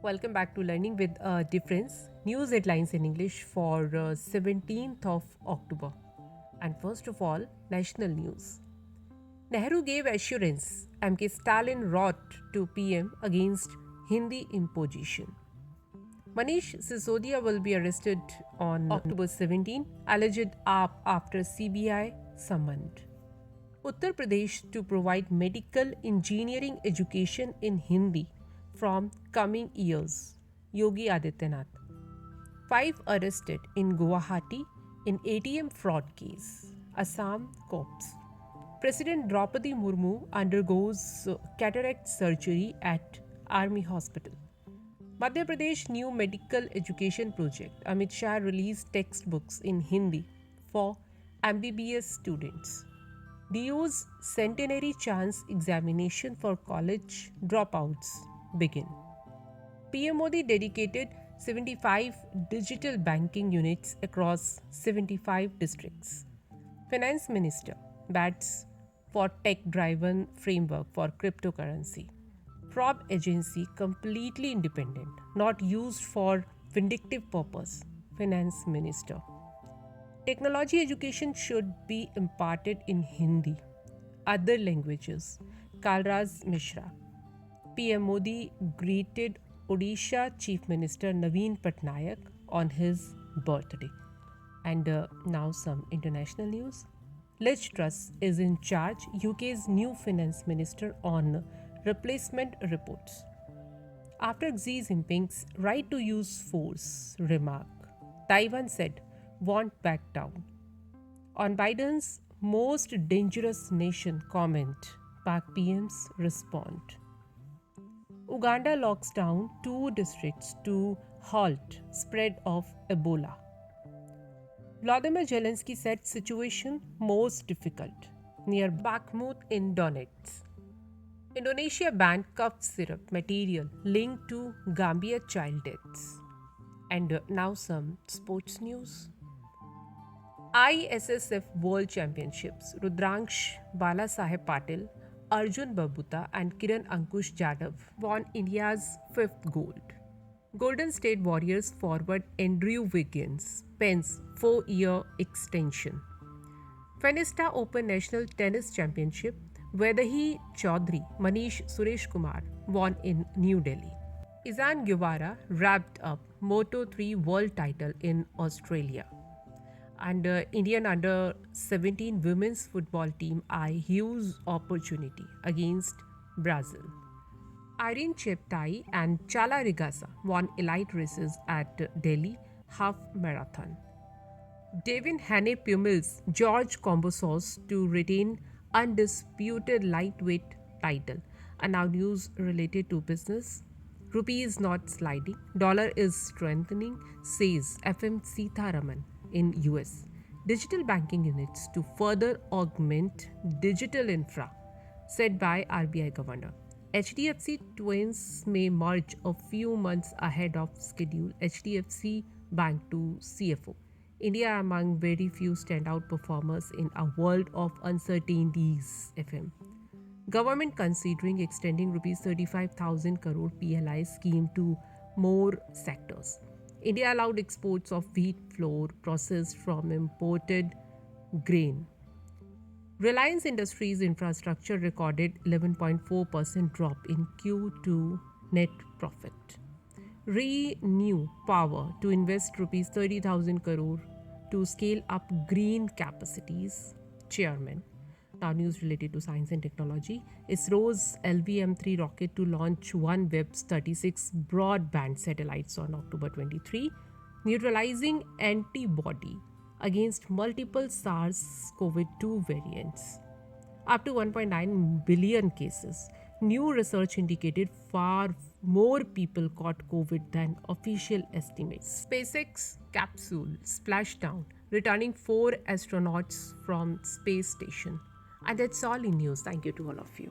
Welcome back to Learning with a Difference. News headlines in English for 17th of October. And first of all, national news. Nehru gave assurance MK Stalin wrote to PM against Hindi imposition. Manish Sisodia will be arrested on October 17, alleged up after CBI summoned. Uttar Pradesh to provide medical engineering education in Hindi from coming years. Yogi Adityanath. 5 arrested in Guwahati in ATM fraud case. Assam corpse. President Draupadi Murmu undergoes cataract surgery at Army Hospital. Madhya Pradesh new medical education project. Amit Shah released textbooks in Hindi for MBBS students. DU's centenary chance examination for college dropouts begin. PM Modi dedicated 75 digital banking units across 75 districts. Finance Minister bats for tech-driven framework for cryptocurrency. Probe agency completely independent, not used for vindictive purpose. Finance Minister. Technology education should be imparted in Hindi. Other languages. Kalraj Mishra. PM Modi greeted Odisha Chief Minister Naveen Patnaik on his birthday. And now some international news. Liz Truss is in charge, UK's new finance minister, on replacement reports. After Xi Jinping's right to use force remark, Taiwan said won't back down. On Biden's most dangerous nation comment, Pak PMs respond. Uganda locks down 2 districts to halt spread of Ebola. Vladimir Zelensky said situation most difficult near Bakhmut in Donetsk. Indonesia banned cough syrup material linked to Gambia child deaths. And now some sports news. ISSF World Championships. Rudraksh Balasaheb Patil, Arjun Babuta and Kiran Ankush Jadhav won India's 5th gold. Golden State Warriors forward Andrew Wiggins pens 4-year extension. Fenesta Open National Tennis Championship. Vaidehi Chaudhary, Manish Suresh Kumar won in New Delhi. Izan Guevara wrapped up Moto3 World title in Australia. And Indian under 17 women's football team eye huge opportunity against Brazil. Irene Cheptai and Chala Rigasa won elite races at Delhi Half Marathon. Devin Haney Pummels George Kambosos to retain undisputed lightweight title. And now news related to business. Rupee is not sliding. Dollar is strengthening, says FM Sitharaman in US. Digital banking units to further augment digital infra, said by RBI Governor. HDFC twins may merge a few months ahead of schedule. HDFC Bank to CFO. India among very few standout performers in a world of uncertainties. FM. Government considering extending rupees 35,000 crore PLI scheme to more sectors. India allowed exports of wheat flour processed from imported grain. Reliance Industries infrastructure recorded 11.4% drop in Q2 net profit. Renew Power to invest rupees 30,000 crore to scale up green capacities. Chairman. Now news related to science and technology. ISRO's LVM-3 rocket to launch OneWeb's 36 broadband satellites on October 23, neutralizing antibody against multiple SARS-CoV-2 variants. Up to 1.9 billion cases. New research indicated far more people caught COVID than official estimates. SpaceX capsule splashdown, returning 4 astronauts from space station. And that's all in news. Thank you to all of you.